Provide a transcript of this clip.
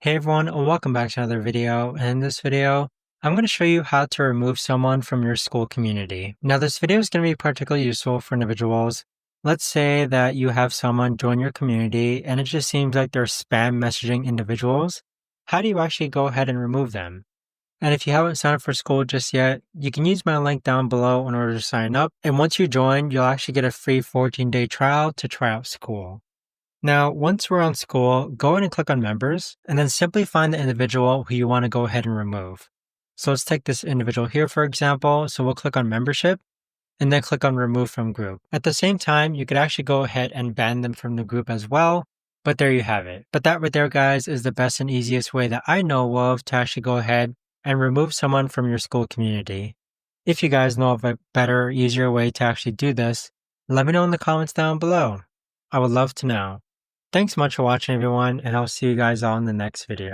Hey everyone, and welcome back to another video. And in this video, I'm going to show you how to remove someone from your school community. Now, this video is going to be particularly useful for individuals. Let's say that you have someone join your community and it just seems like they're spam messaging individuals. How do you actually go ahead and remove them? And if you haven't signed up for Skool just yet, you can use my link down below in order to sign up. And once you join, you'll actually get a free 14-day trial to try out Skool. Now, once we're on Skool, go ahead and click on Members, and then simply find the individual who you want to go ahead and remove. So let's take this individual here, for example. So we'll click on Membership, and then click on Remove from Group. At the same time, you could actually go ahead and ban them from the group as well, but there you have it. But that right there, guys, is the best and easiest way that I know of to actually go ahead and remove someone from your school community. If you guys know of a better, easier way to actually do this, let me know in the comments down below. I would love to know. Thanks so much for watching, everyone, and I'll see you guys all in the next video.